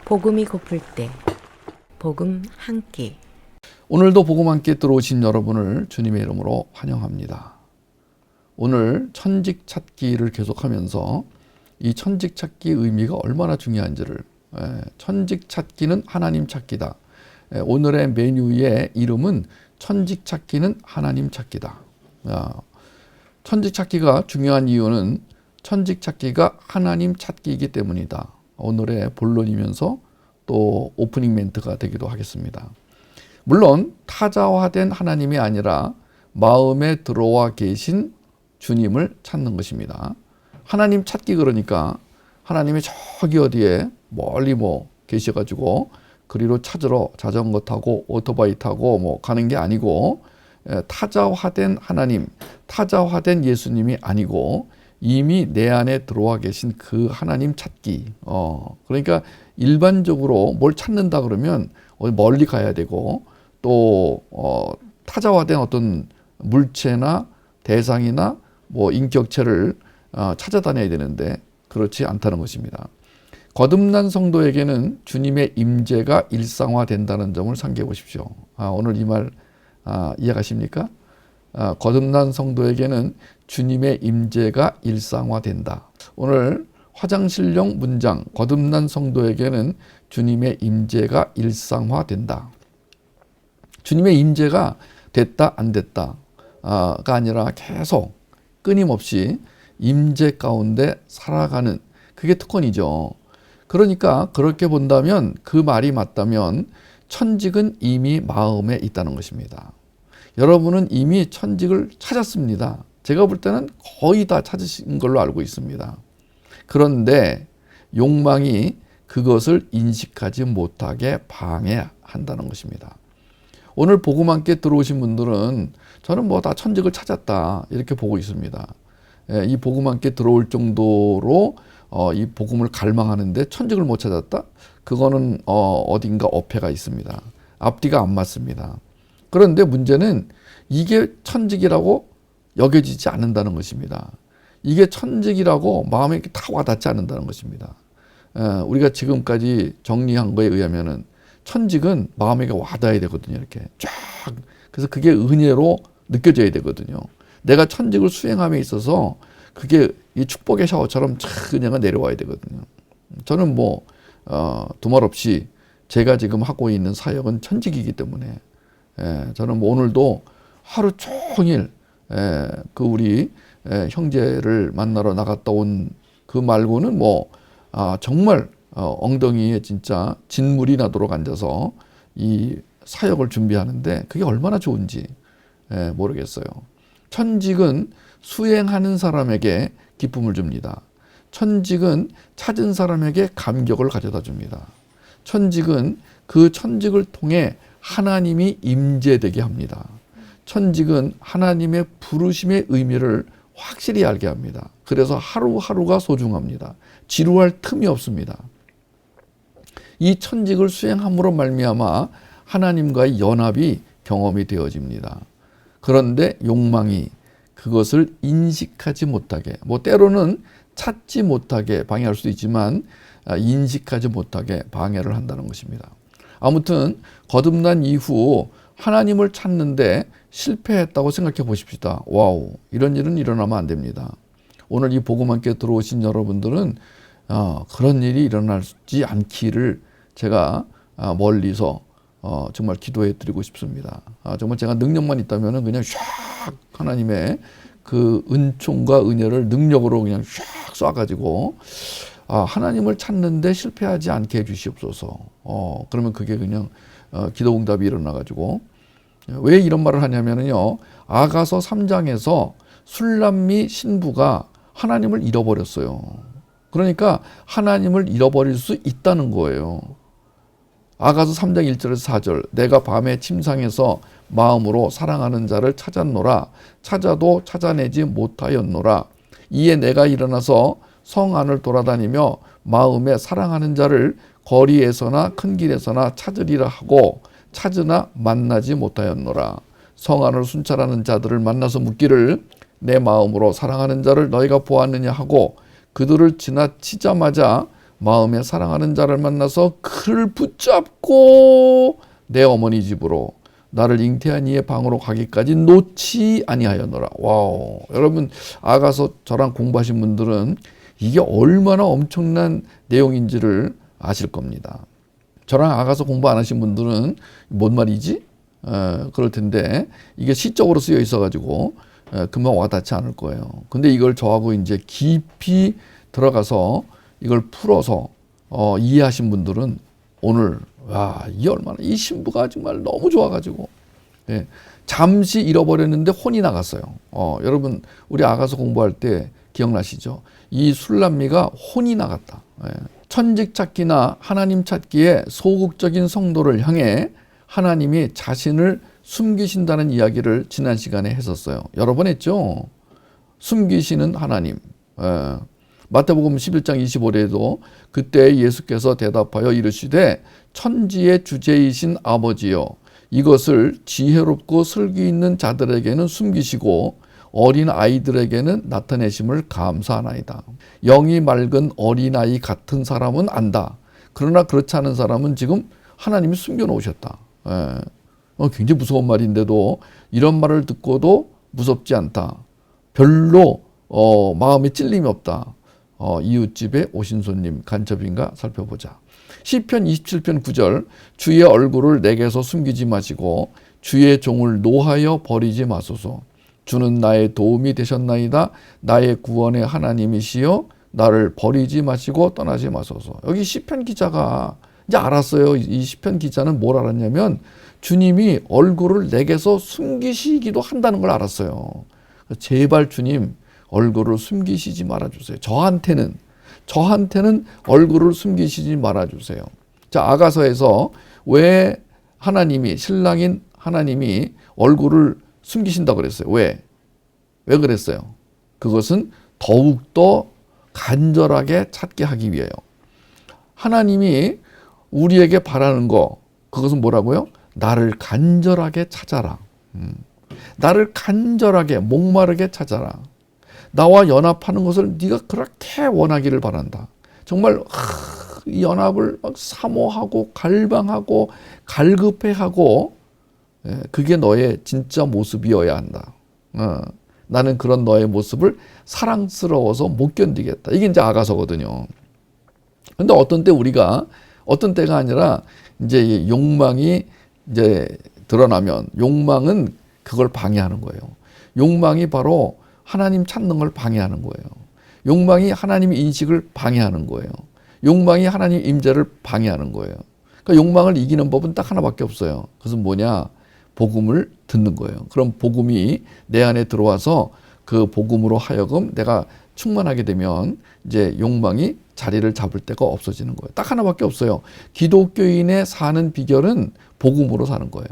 복음이 고플 때 복음 한 끼. 오늘도 복음 함께 들어오신 여러분을 주님의 이름으로 환영합니다. 오늘 천직 찾기를 계속하면서 이 천직 찾기 의미가 얼마나 중요한지를, 천직 찾기는 하나님 찾기다. 오늘의 메뉴의 이름은 천직 찾기는 하나님 찾기다. 천직 찾기가 중요한 이유는 천직 찾기가 하나님 찾기이기 때문이다. 오늘의 본론이면서 또 오프닝 멘트가 되기도 하겠습니다. 물론 타자화된 하나님이 아니라 마음에 들어와 계신 주님을 찾는 것입니다. 하나님 찾기, 그러니까 하나님이 저기 어디에 멀리 계셔가지고 그리로 찾으러 자전거 타고 오토바이 타고 가는 게 아니고, 타자화된 하나님, 타자화된 예수님이 아니고 이미 내 안에 들어와 계신 그 하나님 찾기. 그러니까 일반적으로 뭘 찾는다 그러면 멀리 가야 되고, 또 타자화된 어떤 물체나 대상이나 인격체를 찾아다녀야 되는데 그렇지 않다는 것입니다. 거듭난 성도에게는 주님의 임재가 일상화된다는 점을 상기해 보십시오. 오늘 이 말 이해가십니까? 거듭난 성도에게는 주님의 임재가 일상화된다. 오늘 화장실용 문장, 거듭난 성도에게는 주님의 임재가 일상화된다. 주님의 임재가 됐다 안 됐다가 아니라 계속 끊임없이 임재 가운데 살아가는, 그게 특권이죠. 그러니까 그렇게 본다면, 그 말이 맞다면 천직은 이미 마음에 있다는 것입니다. 여러분은 이미 천직을 찾았습니다. 제가 볼 때는 거의 다 찾으신 걸로 알고 있습니다. 그런데 욕망이 그것을 인식하지 못하게 방해한다는 것입니다. 오늘 복음 함께 들어오신 분들은 저는 다 천직을 찾았다 이렇게 보고 있습니다. 이 복음 함께 들어올 정도로 이 복음을 갈망하는데 천직을 못 찾았다? 그거는 어딘가 어폐가 있습니다. 앞뒤가 안 맞습니다. 그런데 문제는 이게 천직이라고 여겨지지 않는다는 것입니다. 이게 천직이라고 마음에 이렇게 다 와닿지 않는다는 것입니다. 우리가 지금까지 정리한 거에 의하면은 천직은 마음에 와닿아야 되거든요. 이렇게 쫙. 그래서 그게 은혜로 느껴져야 되거든요. 내가 천직을 수행함에 있어서 그게 이 축복의 샤워처럼 쫙 은혜가 내려와야 되거든요. 저는 두말 없이 제가 지금 하고 있는 사역은 천직이기 때문에, 저는 오늘도 하루 종일 그 우리 형제를 만나러 나갔다 온 그 말고는 정말 엉덩이에 진짜 진물이 나도록 앉아서 이 사역을 준비하는데 그게 얼마나 좋은지 모르겠어요. 천직은 수행하는 사람에게 기쁨을 줍니다. 천직은 찾은 사람에게 감격을 가져다 줍니다. 천직은 그 천직을 통해 하나님이 임재되게 합니다. 천직은 하나님의 부르심의 의미를 확실히 알게 합니다. 그래서 하루하루가 소중합니다. 지루할 틈이 없습니다. 이 천직을 수행함으로 말미암아 하나님과의 연합이 경험이 되어집니다. 그런데 욕망이 그것을 인식하지 못하게, 때로는 찾지 못하게 방해할 수도 있지만 인식하지 못하게 방해를 한다는 것입니다. 아무튼 거듭난 이후 하나님을 찾는데 실패했다고 생각해 보십시다. 와우, 이런 일은 일어나면 안 됩니다. 오늘 이 복음 함께 들어오신 여러분들은 그런 일이 일어나지 않기를 제가 멀리서 정말 기도해 드리고 싶습니다. 정말 제가 능력만 있다면 그냥 샥 하나님의 그 은총과 은혜를 능력으로 그냥 샥 쏴가지고 하나님을 찾는데 실패하지 않게 해주시옵소서. 그러면 그게 그냥 기도 응답이 일어나가지고, 왜 이런 말을 하냐면요, 아가서 3장에서 술람미 신부가 하나님을 잃어버렸어요. 그러니까 하나님을 잃어버릴 수 있다는 거예요. 아가서 3장 1절에서 4절, 내가 밤에 침상에서 마음으로 사랑하는 자를 찾았노라. 찾아도 찾아내지 못하였노라. 이에 내가 일어나서 성 안을 돌아다니며 마음에 사랑하는 자를 거리에서나 큰 길에서나 찾으리라 하고 찾으나 만나지 못하였노라. 성 안을 순찰하는 자들을 만나서 묻기를 내 마음으로 사랑하는 자를 너희가 보았느냐 하고 그들을 지나치자마자 마음에 사랑하는 자를 만나서 그를 붙잡고 내 어머니 집으로 나를 잉태한 이의 방으로 가기까지 놓지 아니하였노라. 와우. 여러분 아가서 저랑 공부하신 분들은 이게 얼마나 엄청난 내용인지를 아실 겁니다. 저랑 아가서 공부 안 하신 분들은 뭔 말이지? 그럴 텐데 이게 시적으로 쓰여 있어가지고 금방 와닿지 않을 거예요. 근데 이걸 저하고 이제 깊이 들어가서 이걸 풀어서 이해하신 분들은 오늘 와, 이게 얼마나 이 신부가 정말 너무 좋아가지고 예, 잠시 잃어버렸는데 혼이 나갔어요. 여러분 우리 아가서 공부할 때 기억나시죠? 이 술람미가 혼이 나갔다. 예. 천직 찾기나 하나님 찾기에 소극적인 성도를 향해 하나님이 자신을 숨기신다는 이야기를 지난 시간에 했었어요. 여러 번 했죠? 숨기시는 하나님. 예. 마태복음 11장 25절에도 그때 예수께서 대답하여 이르시되 천지의 주제이신 아버지여 이것을 지혜롭고 슬기 있는 자들에게는 숨기시고 어린 아이들에게는 나타내심을 감사하나이다. 영이 맑은 어린아이 같은 사람은 안다. 그러나 그렇지 않은 사람은 지금 하나님이 숨겨놓으셨다. 굉장히 무서운 말인데도 이런 말을 듣고도 무섭지 않다. 별로 마음에 찔림이 없다. 이웃집에 오신 손님 간첩인가 살펴보자. 시편 27편 9절 주의 얼굴을 내게서 숨기지 마시고 주의 종을 노하여 버리지 마소서. 주는 나의 도움이 되셨나이다. 나의 구원의 하나님이시여 나를 버리지 마시고 떠나지 마소서. 여기 시편 기자가 이제 알았어요. 이 시편 기자는 뭘 알았냐면 주님이 얼굴을 내게서 숨기시기도 한다는 걸 알았어요. 제발 주님 얼굴을 숨기시지 말아주세요. 저한테는 얼굴을 숨기시지 말아주세요. 자, 아가서에서 왜 하나님이 신랑인 하나님이 얼굴을 숨기신다고 그랬어요. 왜 그랬어요? 그것은 더욱더 간절하게 찾게 하기 위해요. 하나님이 우리에게 바라는 거 그것은 뭐라고요? 나를 간절하게 찾아라. 나를 간절하게 목마르게 찾아라. 나와 연합하는 것을 네가 그렇게 원하기를 바란다. 정말 이 연합을 막 사모하고 갈망하고 갈급해하고 그게 너의 진짜 모습이어야 한다. 나는 그런 너의 모습을 사랑스러워서 못 견디겠다. 이게 이제 아가서거든요. 근데 어떤 때가 아니라 이제 욕망이 이제 드러나면 욕망은 그걸 방해하는 거예요. 욕망이 바로 하나님 찾는 걸 방해하는 거예요. 욕망이 하나님 인식을 방해하는 거예요. 욕망이 하나님 임재를 방해하는 거예요. 그러니까 욕망을 이기는 법은 딱 하나밖에 없어요. 그것은 뭐냐? 복음을 듣는 거예요. 그럼 복음이 내 안에 들어와서 그 복음으로 하여금 내가 충만하게 되면 이제 욕망이 자리를 잡을 데가 없어지는 거예요. 딱 하나밖에 없어요. 기독교인의 사는 비결은 복음으로 사는 거예요.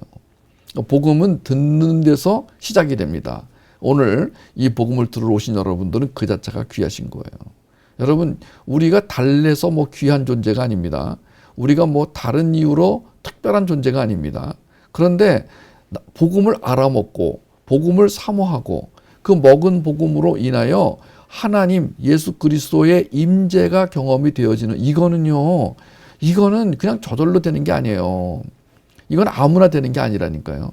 복음은 듣는 데서 시작이 됩니다. 오늘 이 복음을 들으러 오신 여러분들은 그 자체가 귀하신 거예요. 여러분, 우리가 달래서 뭐 귀한 존재가 아닙니다. 우리가 뭐 다른 이유로 특별한 존재가 아닙니다. 그런데 복음을 알아먹고 복음을 사모하고 그 먹은 복음으로 인하여 하나님 예수 그리스도의 임재가 경험이 되어지는 이거는 그냥 저절로 되는 게 아니에요. 이건 아무나 되는 게 아니라니까요.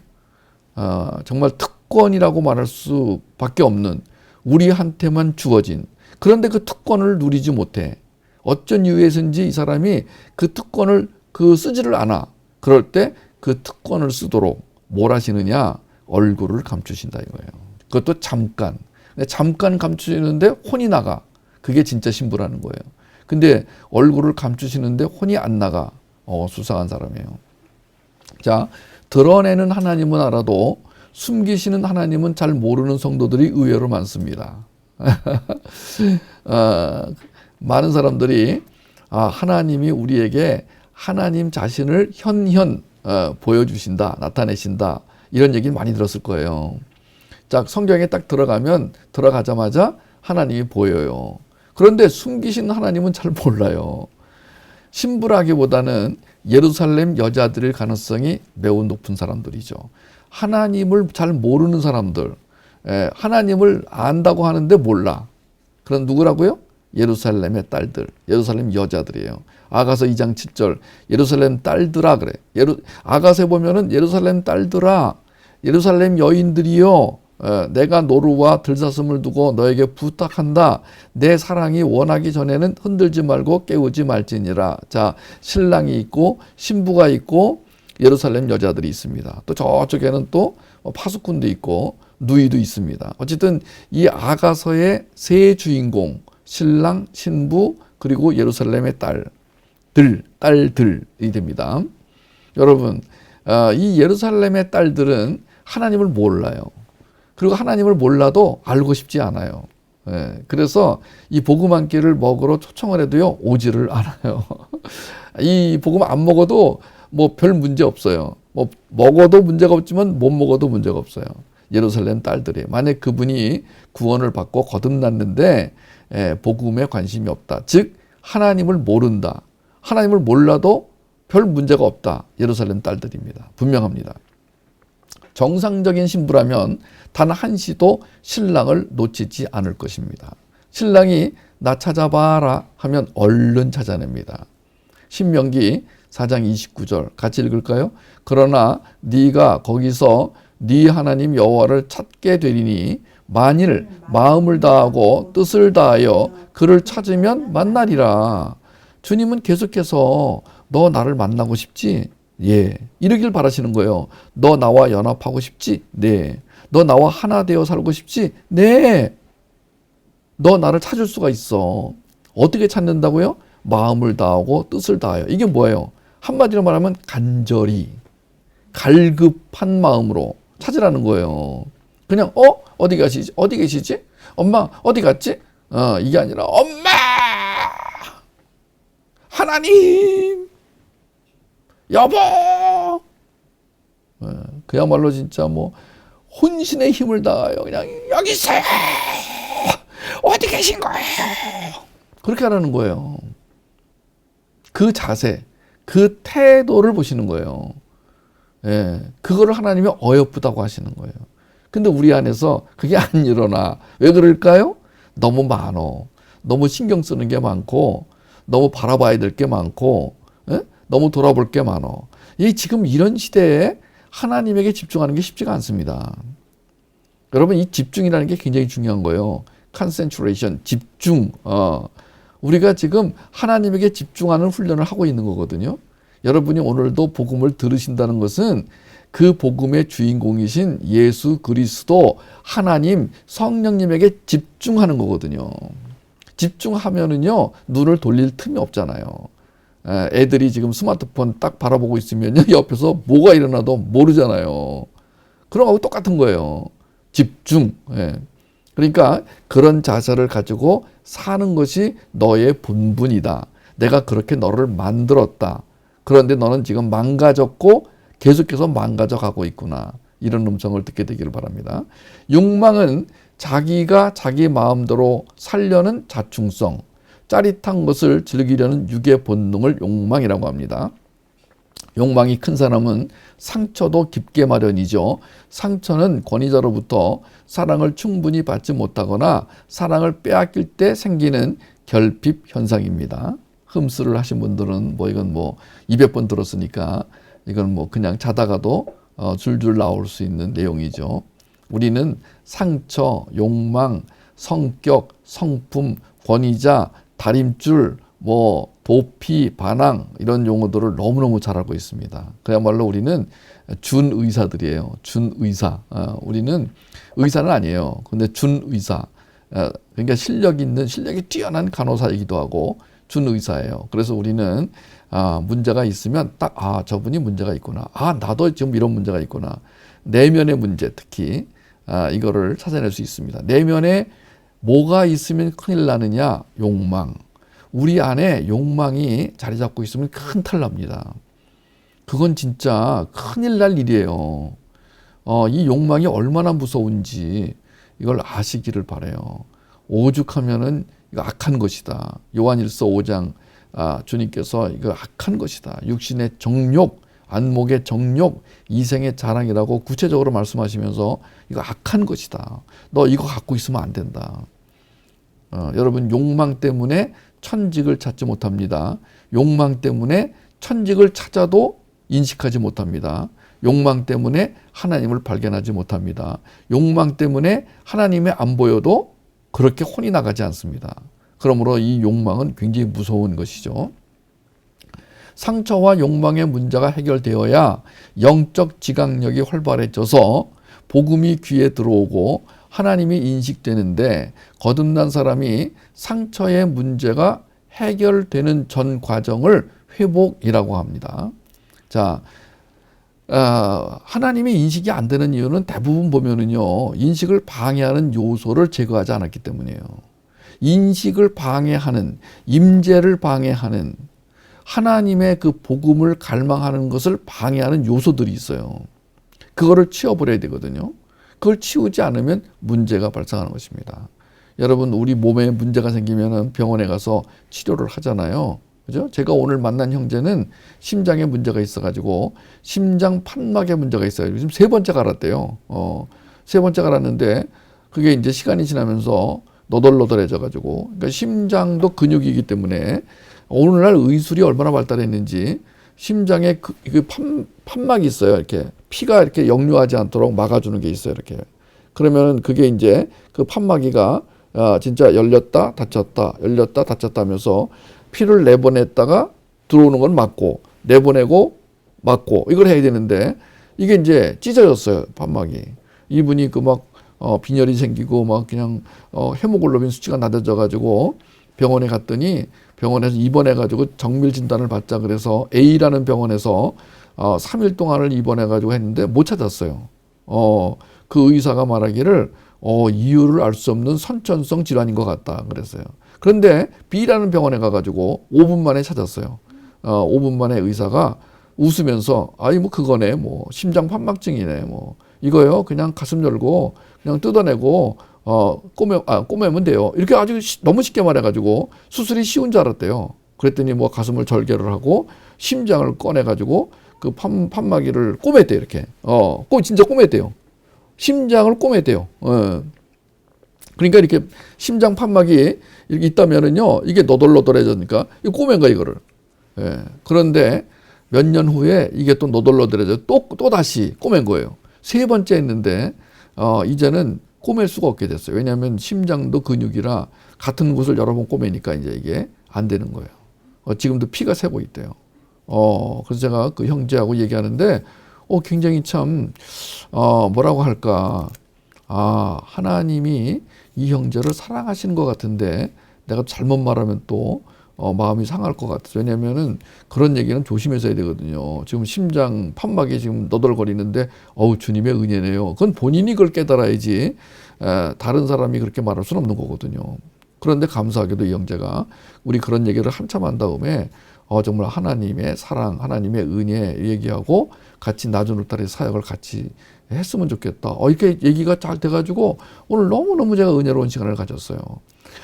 정말 특권이라고 말할 수밖에 없는 우리한테만 주어진, 그런데 그 특권을 누리지 못해. 어쩐 이유에서인지 이 사람이 그 특권을 쓰지를 않아. 그럴 때 그 특권을 쓰도록 뭘 하시느냐? 얼굴을 감추신다 이거예요. 그것도 잠깐. 잠깐 감추시는데 혼이 나가. 그게 진짜 신부라는 거예요. 근데 얼굴을 감추시는데 혼이 안 나가. 수상한 사람이에요. 자, 드러내는 하나님은 알아도 숨기시는 하나님은 잘 모르는 성도들이 의외로 많습니다. 많은 사람들이 하나님이 우리에게 하나님 자신을 현현 보여주신다, 나타내신다, 이런 얘기 많이 들었을 거예요. 자, 성경에 딱 들어가자마자 하나님이 보여요. 그런데 숨기신 하나님은 잘 몰라요. 신부라기보다는 예루살렘 여자들일 가능성이 매우 높은 사람들이죠. 하나님을 잘 모르는 사람들, 하나님을 안다고 하는데 몰라. 그런 누구라고요? 예루살렘의 딸들, 예루살렘 여자들이에요. 아가서 2장 7절 예루살렘 딸들아 그래. 아가서에 보면은 예루살렘 딸들아, 예루살렘 여인들이여, 내가 노루와 들사슴을 두고 너에게 부탁한다. 내 사랑이 원하기 전에는 흔들지 말고 깨우지 말지니라. 자, 신랑이 있고 신부가 있고 예루살렘 여자들이 있습니다. 또 저쪽에는 또 파수꾼도 있고 누이도 있습니다. 어쨌든 이 아가서의 세 주인공, 신랑, 신부, 그리고 예루살렘의 딸들이 됩니다. 여러분, 이 예루살렘의 딸들은 하나님을 몰라요. 그리고 하나님을 몰라도 알고 싶지 않아요. 그래서 이 복음 한 끼를 먹으러 초청을 해도요, 오지를 않아요. 이 복음 안 먹어도 뭐 별 문제 없어요. 뭐 먹어도 문제가 없지만 못 먹어도 문제가 없어요. 예루살렘 딸들이. 만약 그분이 구원을 받고 거듭났는데 복음에 관심이 없다. 즉 하나님을 모른다. 하나님을 몰라도 별 문제가 없다. 예루살렘 딸들입니다. 분명합니다. 정상적인 신부라면 단 한시도 신랑을 놓치지 않을 것입니다. 신랑이 나 찾아봐라 하면 얼른 찾아냅니다. 신명기 4장 29절 같이 읽을까요? 그러나 네가 거기서 네 하나님 여호와를 찾게 되리니 만일 마음을 다하고 뜻을 다하여 그를 찾으면 만나리라. 주님은 계속해서 너 나를 만나고 싶지? 예. 이러길 바라시는 거예요. 너 나와 연합하고 싶지? 네. 너 나와 하나 되어 살고 싶지? 네. 너 나를 찾을 수가 있어. 어떻게 찾는다고요? 마음을 다하고 뜻을 다하여. 이게 뭐예요? 한마디로 말하면 간절히, 갈급한 마음으로 찾으라는 거예요. 그냥 어디 가시지? 어디 계시지? 엄마 어디 갔지? 이게 아니라 엄마! 하나님! 여보! 그야말로 진짜 뭐 혼신의 힘을 다하여 그냥 여기 있어요. 어디 계신 거예요? 그렇게 하라는 거예요. 그 자세, 그 태도를 보시는 거예요. 그거를 하나님이 어여쁘다고 하시는 거예요. 근데 우리 안에서 그게 안 일어나. 왜 그럴까요? 너무 많어. 너무 신경 쓰는 게 많고, 너무 바라봐야 될 게 많고, 너무 돌아볼 게 많어. 지금 이런 시대에 하나님에게 집중하는 게 쉽지가 않습니다. 여러분, 이 집중이라는 게 굉장히 중요한 거예요. concentration, 집중. 우리가 지금 하나님에게 집중하는 훈련을 하고 있는 거거든요. 여러분이 오늘도 복음을 들으신다는 것은 그 복음의 주인공이신 예수 그리스도 하나님 성령님에게 집중하는 거거든요. 집중하면은요, 눈을 돌릴 틈이 없잖아요. 애들이 지금 스마트폰 딱 바라보고 있으면요, 옆에서 뭐가 일어나도 모르잖아요. 그런 거하고 똑같은 거예요. 집중. 그러니까 그런 자세를 가지고 사는 것이 너의 본분이다. 내가 그렇게 너를 만들었다. 그런데 너는 지금 망가졌고 계속해서 망가져 가고 있구나. 이런 음성을 듣게 되기를 바랍니다. 욕망은 자기가 자기 마음대로 살려는 자충성, 짜릿한 것을 즐기려는 육의 본능을 욕망이라고 합니다. 욕망이 큰 사람은 상처도 깊게 마련이죠. 상처는 권위자로부터 사랑을 충분히 받지 못하거나 사랑을 빼앗길 때 생기는 결핍 현상입니다. 흠수를 하신 분들은 이건 200번 들었으니까 이건 그냥 자다가도 줄줄 나올 수 있는 내용이죠. 우리는 상처, 욕망, 성격, 성품, 권위자, 다림줄, 도피, 반항 이런 용어들을 너무너무 잘 알고 있습니다. 그야말로 우리는 준의사들이에요. 준의사. 우리는 의사는 아니에요. 근데 준의사. 그러니까 실력이 뛰어난 간호사이기도 하고 준의사예요. 그래서 우리는 문제가 있으면 딱 저분이 문제가 있구나. 나도 지금 이런 문제가 있구나. 내면의 문제 특히 이거를 찾아낼 수 있습니다. 내면에 뭐가 있으면 큰일 나느냐? 욕망. 우리 안에 욕망이 자리 잡고 있으면 큰 탈 납니다. 그건 진짜 큰일 날 일이에요. 이 욕망이 얼마나 무서운지 이걸 아시기를 바라요. 오죽하면은 이거 악한 것이다. 요한일서 5장 주님께서 이거 악한 것이다. 육신의 정욕, 안목의 정욕, 이생의 자랑이라고 구체적으로 말씀하시면서 이거 악한 것이다. 너 이거 갖고 있으면 안 된다. 여러분 욕망 때문에 천직을 찾지 못합니다. 욕망 때문에 천직을 찾아도 인식하지 못합니다. 욕망 때문에 하나님을 발견하지 못합니다. 욕망 때문에 하나님이 안 보여도 그렇게 혼이 나가지 않습니다. 그러므로 이 욕망은 굉장히 무서운 것이죠. 상처와 욕망의 문제가 해결되어야 영적 지각력이 활발해져서 복음이 귀에 들어오고 하나님이 인식되는데, 거듭난 사람이 상처의 문제가 해결되는 전 과정을 회복이라고 합니다. 자, 하나님이 인식이 안 되는 이유는 대부분 보면은요, 인식을 방해하는 요소를 제거하지 않았기 때문이에요. 인식을 방해하는, 임재를 방해하는, 하나님의 그 복음을 갈망하는 것을 방해하는 요소들이 있어요. 그거를 치워버려야 되거든요. 그걸 치우지 않으면 문제가 발생하는 것입니다. 여러분, 우리 몸에 문제가 생기면 병원에 가서 치료를 하잖아요. 그죠? 제가 오늘 만난 형제는 심장에 문제가 있어가지고 심장 판막에 문제가 있어요. 지금 3번째 갈았대요. 3번째 갈았는데 그게 이제 시간이 지나면서 너덜너덜해져가지고, 그러니까 심장도 근육이기 때문에 오늘날 의술이 얼마나 발달했는지 심장에 판막이 있어요. 이렇게 피가 이렇게 역류하지 않도록 막아주는 게 있어요. 이렇게. 그러면은 그게 이제 그 판막이가 진짜 열렸다 닫혔다 열렸다 닫혔다 하면서 피를 내보냈다가 들어오는 건 막고, 내보내고 막고, 이걸 해야 되는데 이게 이제 찢어졌어요. 판막이. 이분이 그 막 빈혈이 생기고 막 그냥 헤모글로빈 수치가 낮아져 가지고 병원에 갔더니, 병원에서 입원해 가지고 정밀 진단을 받자 그래서 A라는 병원에서 3일 동안을 입원해 가지고 했는데 못 찾았어요. 그 의사가 말하기를 이유를 알 수 없는 선천성 질환인 것 같다 그랬어요. 그런데 B라는 병원에 가가지고 5분 만에 찾았어요. 5분 만에 의사가 웃으면서 아이 뭐 그거네, 뭐 심장 판막증이네, 뭐 이거요 그냥 가슴 열고 그냥 뜯어내고 꼬매면 돼요. 이렇게 아주 너무 쉽게 말해가지고 수술이 쉬운 줄 알았대요. 그랬더니 뭐 가슴을 절개를 하고 심장을 꺼내가지고 그 판막이를 꼬맸대요. 이렇게 진짜 꼬맸대요. 심장을 꼬맸대요. 그러니까 이렇게 심장 판막이 이렇게 있다면은요, 이게 너덜너덜해지니까 이거 꼬맨 거야 이거를. 그런데 몇 년 후에 이게 또 너덜너덜해져 또 다시 꼬맨 거예요. 3번째 했는데 이제는 꼬맬 수가 없게 됐어요. 왜냐하면 심장도 근육이라 같은 곳을 여러 번 꼬매니까 이제 이게 안 되는 거예요. 지금도 피가 새고 있대요. 그래서 제가 그 형제하고 얘기하는데 굉장히 참 뭐라고 할까, 하나님이 이 형제를 사랑하시는 것 같은데 내가 잘못 말하면 또 마음이 상할 것 같아서. 왜냐면은 그런 얘기는 조심해서 해야 되거든요. 지금 심장 판막이 지금 너덜거리는데 주님의 은혜네요. 그건 본인이 그걸 깨달아야지 다른 사람이 그렇게 말할 수는 없는 거거든요. 그런데 감사하게도 이 형제가 우리 그런 얘기를 한참 한 다음에 정말 하나님의 사랑, 하나님의 은혜 얘기하고 같이 나주노탈의 사역을 같이 했으면 좋겠다. 이렇게 얘기가 잘 돼가지고 오늘 너무너무 제가 은혜로운 시간을 가졌어요.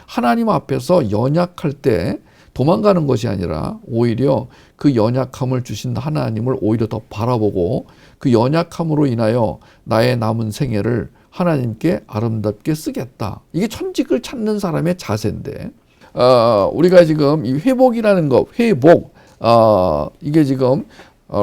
하나님 앞에서 연약할 때 도망가는 것이 아니라 오히려 그 연약함을 주신 하나님을 오히려 더 바라보고 그 연약함으로 인하여 나의 남은 생애를 하나님께 아름답게 쓰겠다. 이게 천직을 찾는 사람의 자세인데, 우리가 지금 이 회복이라는 것, 회복, 이게 지금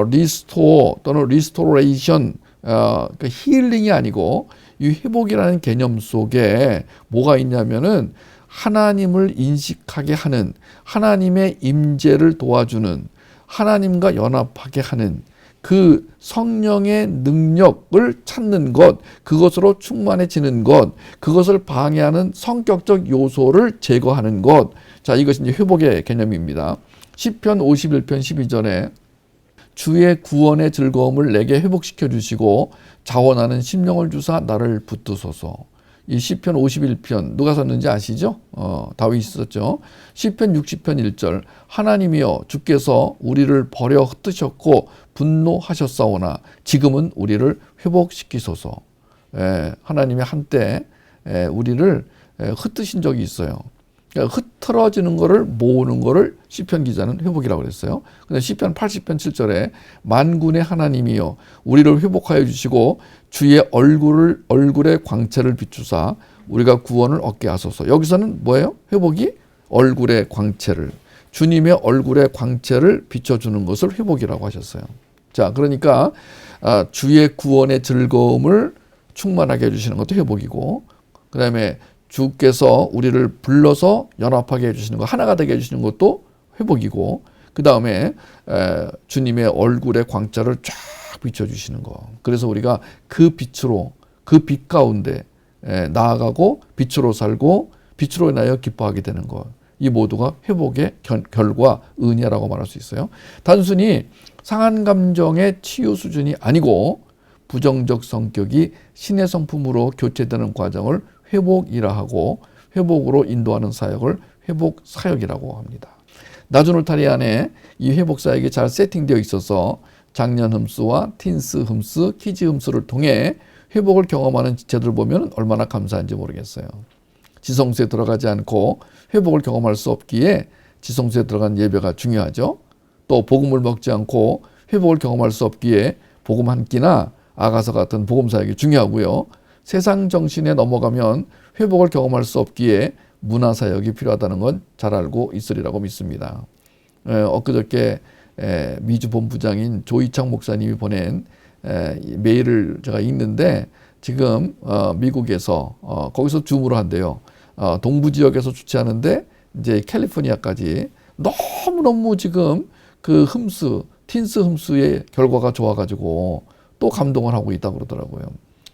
리스토어 또는 리스토레이션, 그러니까 힐링이 아니고 이 회복이라는 개념 속에 뭐가 있냐면은 하나님을 인식하게 하는, 하나님의 임재를 도와주는, 하나님과 연합하게 하는 그 성령의 능력을 찾는 것, 그것으로 충만해지는 것, 그것을 방해하는 성격적 요소를 제거하는 것. 자, 이것이 이제 회복의 개념입니다. 시편 51편 12절에 주의 구원의 즐거움을 내게 회복시켜 주시고 자원하는 심령을 주사 나를 붙드소서. 이 시편 51편 누가 썼는지 아시죠? 다윗이 썼죠. 시편 60편 1절 하나님이여 주께서 우리를 버려 흩으셨고 분노하셨사오나 지금은 우리를 회복시키소서. 하나님이 한때 우리를 흩으신 적이 있어요. 그러니까 흐트러지는 거를 모으는 거를 시편 기자는 회복이라고 그랬어요. 근데 시편 80편 7절에 만군의 하나님이여 우리를 회복하여 주시고 주의 얼굴의 광채를 비추사 우리가 구원을 얻게 하소서. 여기서는 뭐예요? 회복이 얼굴의 광채를, 주님의 얼굴의 광채를 비춰주는 것을 회복이라고 하셨어요. 자, 그러니까 주의 구원의 즐거움을 충만하게 해주시는 것도 회복이고, 그 다음에 주께서 우리를 불러서 연합하게 해주시는 것, 하나가 되게 해주시는 것도 회복이고, 그 다음에 주님의 얼굴의 광채를 쫙 비춰주시는 거. 그래서 우리가 그 빛으로, 그 빛 가운데 나아가고 빛으로 살고 빛으로 인하여 기뻐하게 되는 것. 이 모두가 회복의 결과, 은혜라고 말할 수 있어요. 단순히 상한 감정의 치유 수준이 아니고 부정적 성격이 신의 성품으로 교체되는 과정을 회복이라 하고, 회복으로 인도하는 사역을 회복 사역이라고 합니다. 나주 울타리 안에 이 회복 사역이 잘 세팅되어 있어서 장년 흠수와 틴스 흠수, 키즈 흠수를 통해 회복을 경험하는 지체들 보면 얼마나 감사한지 모르겠어요. 지성소에 들어가지 않고 회복을 경험할 수 없기에 지성소에 들어간 예배가 중요하죠. 또 복음을 먹지 않고 회복을 경험할 수 없기에 복음 한 끼나 아가서 같은 복음 사역이 중요하고요. 세상 정신에 넘어가면 회복을 경험할 수 없기에 문화 사역이 필요하다는 건 잘 알고 있으리라고 믿습니다. 엊그저께 미주 본부장인 조이창 목사님이 보낸 메일을 제가 읽는데, 지금 미국에서 거기서 줌으로 한대요. 동부 지역에서 주최하는데 이제 캘리포니아까지 너무너무 지금 그 흠수, 틴스 흠수의 결과가 좋아가지고 또 감동을 하고 있다고 그러더라고요.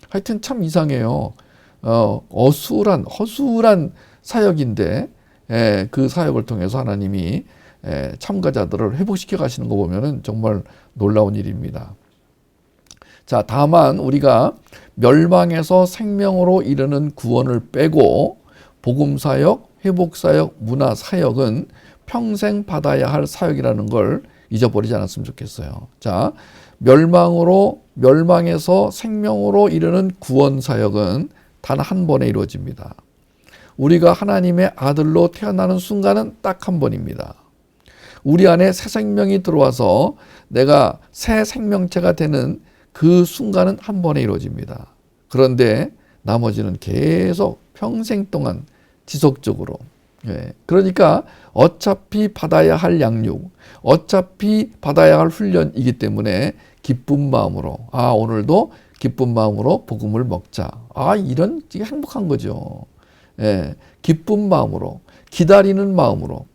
하여튼 참 이상해요. 허술한 사역인데 그 사역을 통해서 하나님이 참가자들을 회복시켜 가시는 거 보면은 정말 놀라운 일입니다. 자, 다만 우리가 멸망에서 생명으로 이르는 구원을 빼고 복음사역, 회복사역, 문화사역은 평생 받아야 할 사역이라는 걸 잊어버리지 않았으면 좋겠어요. 자, 멸망에서 생명으로 이르는 구원사역은 단 한 번에 이루어집니다. 우리가 하나님의 아들로 태어나는 순간은 딱 한 번입니다. 우리 안에 새 생명이 들어와서 내가 새 생명체가 되는 그 순간은 한 번에 이루어집니다. 그런데 나머지는 계속 평생 동안 지속적으로. 그러니까 어차피 받아야 할 양육, 어차피 받아야 할 훈련이기 때문에 기쁜 마음으로, 오늘도 기쁜 마음으로 복음을 먹자. 이런 행복한 거죠. 기쁜 마음으로, 기다리는 마음으로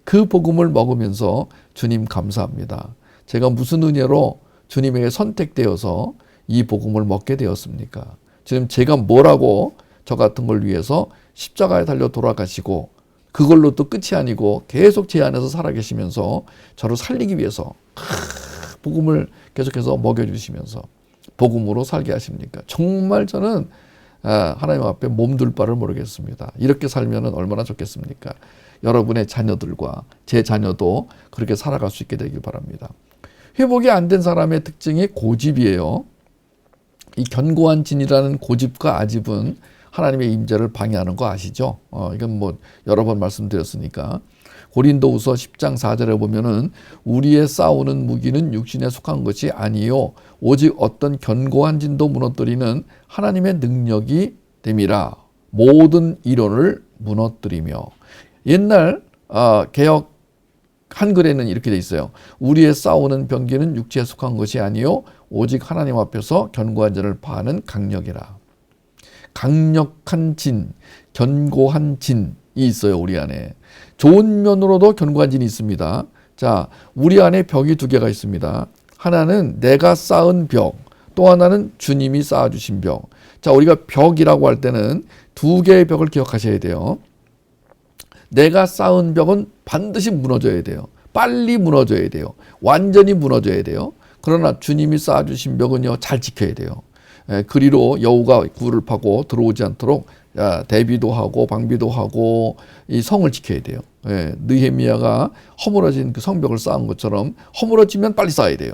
그 복음을 먹으면서 주님 감사합니다. 제가 무슨 은혜로 주님에게 선택되어서 이 복음을 먹게 되었습니까? 지금 제가 뭐라고 저 같은 걸 위해서 십자가에 달려 돌아가시고 그걸로 또 끝이 아니고 계속 제 안에서 살아계시면서 저를 살리기 위해서 복음을 계속해서 먹여주시면서 복음으로 살게 하십니까? 정말 저는 하나님 앞에 몸둘 바를 모르겠습니다. 이렇게 살면 얼마나 좋겠습니까? 여러분의 자녀들과 제 자녀도 그렇게 살아갈 수 있게 되길 바랍니다. 회복이 안 된 사람의 특징이 고집이에요. 이 견고한 진이라는 고집과 아집은 하나님의 임재를 방해하는 거 아시죠? 이건 뭐 여러 번 말씀드렸으니까. 고린도후서 10장 4절에 보면은 우리의 싸우는 무기는 육신에 속한 것이 아니요 오직 어떤 견고한 진도 무너뜨리는 하나님의 능력이 됨이라. 모든 이론을 무너뜨리며. 옛날 개역 한글에는 이렇게 돼 있어요. 우리의 싸우는 병기는 육체에 속한 것이 아니요 오직 하나님 앞에서 견고한 자를 파하는 강력이라. 강력한 진, 견고한 진이 있어요. 우리 안에. 좋은 면으로도 견고한 진이 있습니다. 자, 우리 안에 벽이 두 개가 있습니다. 하나는 내가 쌓은 벽, 또 하나는 주님이 쌓아주신 벽. 자, 우리가 벽이라고 할 때는 두 개의 벽을 기억하셔야 돼요. 내가 쌓은 벽은 반드시 무너져야 돼요. 빨리 무너져야 돼요. 완전히 무너져야 돼요. 그러나 주님이 쌓아주신 벽은요, 잘 지켜야 돼요. 그리로 여우가 굴을 파고 들어오지 않도록 대비도 하고 방비도 하고 이 성을 지켜야 돼요. 느헤미야가 허물어진 그 성벽을 쌓은 것처럼 허물어지면 빨리 쌓아야 돼요.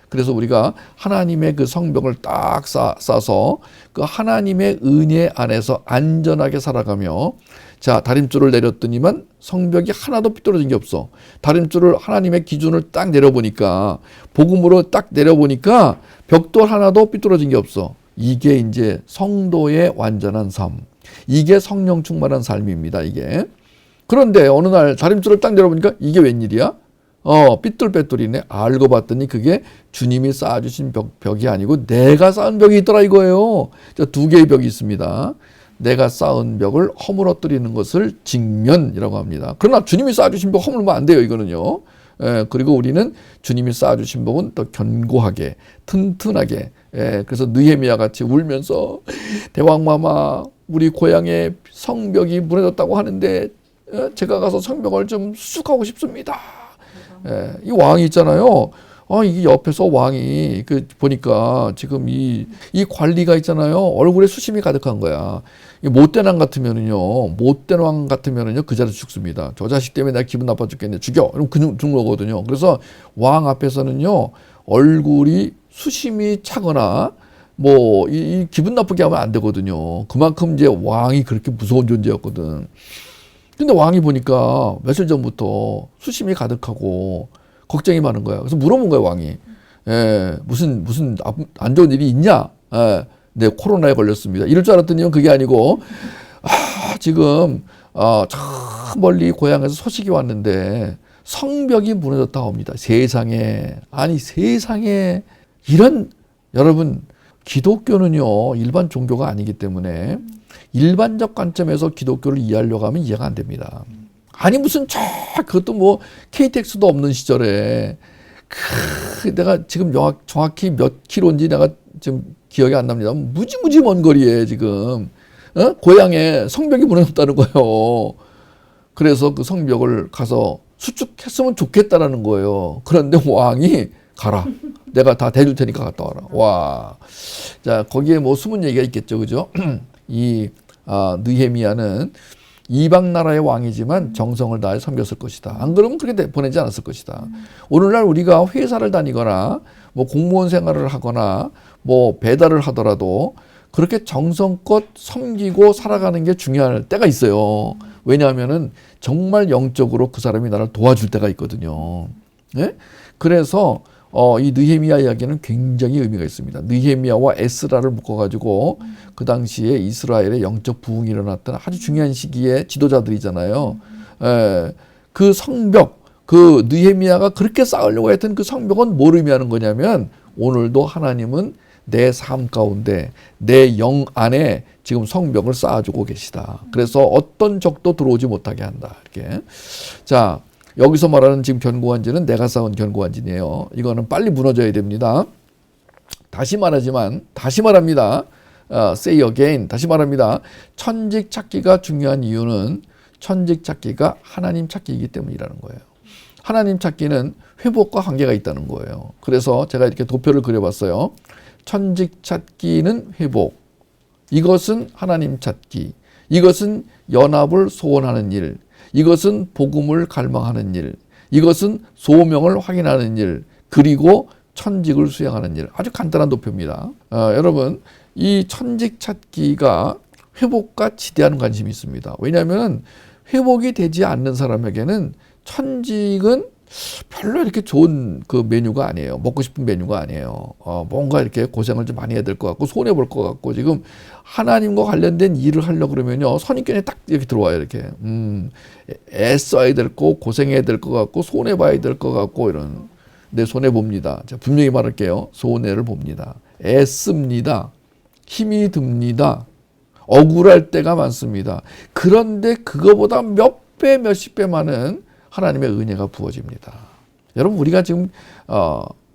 그래서 우리가 하나님의 그 성벽을 딱 쌓아서 그 하나님의 은혜 안에서 안전하게 살아가며, 자, 다림줄을 내렸더니만 성벽이 하나도 삐뚤어진 게 없어. 다림줄을 하나님의 기준을 딱 내려보니까, 복음으로 딱 내려보니까 벽돌 하나도 삐뚤어진 게 없어. 이게 이제 성도의 완전한 삶. 이게 성령 충만한 삶입니다. 이게. 그런데 어느 날 자림줄을 딱 열어보니까 이게 웬일이야? 삐뚤빼뚤이네. 알고 봤더니 그게 주님이 쌓아주신 벽이 아니고 내가 쌓은 벽이 있더라 이거예요. 두 개의 벽이 있습니다. 내가 쌓은 벽을 허물어뜨리는 것을 직면이라고 합니다. 그러나 주님이 쌓아주신 벽 허물면 안 돼요. 이거는요. 그리고 우리는 주님이 쌓아주신 벽은 또 견고하게 튼튼하게, 그래서 느헤미야 같이 울면서 대왕마마 우리 고향에 성벽이 무너졌다고 하는데 제가 가서 성벽을 좀 수축하고 싶습니다. 이 왕이 있잖아요. 이게 옆에서 왕이 보니까 지금 이 관리가 있잖아요. 얼굴에 수심이 가득한 거야. 이 못된 왕 같으면은요, 그 자리에서 죽습니다. 저 자식 때문에 내가 기분 나빠 죽겠네. 죽여. 그럼 그냥 죽는 거거든요. 그래서 왕 앞에서는요, 얼굴이 수심이 차거나 이 기분 나쁘게 하면 안 되거든요. 그만큼 이제 왕이 그렇게 무서운 존재였거든. 근데 왕이 보니까 며칠 전부터 수심이 가득하고 걱정이 많은 거야. 그래서 물어본 거야, 왕이. 무슨 안 좋은 일이 있냐? 네, 코로나에 걸렸습니다. 이럴 줄 알았더니 그게 아니고, 지금, 저 멀리 고향에서 소식이 왔는데 성벽이 무너졌다고 합니다. 세상에. 아니, 세상에. 여러분, 기독교는요, 일반 종교가 아니기 때문에 일반적 관점에서 기독교를 이해하려고 하면 이해가 안 됩니다. 아니 무슨 그것도 KTX도 없는 시절에 내가 지금 정확히 몇 킬로인지 내가 지금 기억이 안 납니다. 무지무지 먼 거리에 지금 고향에 성벽이 무너졌다는 거예요. 그래서 그 성벽을 가서 수축했으면 좋겠다라는 거예요. 그런데 왕이 가라. 내가 다 대줄 테니까 갔다 와라. 와. 자, 거기에 숨은 얘기가 있겠죠. 그죠? 느헤미야는 이방 나라의 왕이지만 정성을 다해 섬겼을 것이다. 안 그러면 그렇게 보내지 않았을 것이다. 오늘날 우리가 회사를 다니거나 공무원 생활을 하거나 배달을 하더라도 그렇게 정성껏 섬기고 살아가는 게 중요할 때가 있어요. 왜냐하면은 정말 영적으로 그 사람이 나를 도와줄 때가 있거든요. 네? 그래서 이 느헤미야 이야기는 굉장히 의미가 있습니다. 느헤미야와 에스라를 묶어가지고 그 당시에 이스라엘의 영적 부흥이 일어났던 아주 중요한 시기에 지도자들이잖아요. 그 성벽, 그 느헤미야가 그렇게 쌓으려고 했던 그 성벽은 뭘 의미하는 거냐면 오늘도 하나님은 내 삶 가운데 내 영 안에 지금 성벽을 쌓아주고 계시다. 그래서 어떤 적도 들어오지 못하게 한다. 이렇게. 자, 여기서 말하는 지금 견고한지는 내가 쌓은 견고한지네요. 이거는 빨리 무너져야 됩니다. 다시 말합니다. Say again. 다시 말합니다. 천직 찾기가 중요한 이유는 천직 찾기가 하나님 찾기이기 때문이라는 거예요. 하나님 찾기는 회복과 관계가 있다는 거예요. 그래서 제가 이렇게 도표를 그려봤어요. 천직 찾기는 회복. 이것은 하나님 찾기. 이것은 연합을 소원하는 일. 이것은 복음을 갈망하는 일. 이것은 소명을 확인하는 일. 그리고 천직을 수행하는 일. 아주 간단한 도표입니다. 여러분, 이 천직 찾기가 회복과 지대한 관심이 있습니다. 왜냐하면 회복이 되지 않는 사람에게는 천직은 별로 이렇게 좋은 그 메뉴가 아니에요. 먹고 싶은 메뉴가 아니에요. 뭔가 이렇게 고생을 좀 많이 해야 될 것 같고 손해볼 것 같고 지금 하나님과 관련된 일을 하려고 그러면요. 선입견에 딱 이렇게 들어와요. 이렇게. 애써야 될 거, 고생해야 될 것 같고 손해봐야 될 것 같고 이런. 내 손해봅니다. 제가 분명히 말할게요. 손해를 봅니다. 애씁니다. 힘이 듭니다. 억울할 때가 많습니다. 그런데 그거보다 몇 배, 몇십 배 많은 하나님의 은혜가 부어집니다. 여러분 우리가 지금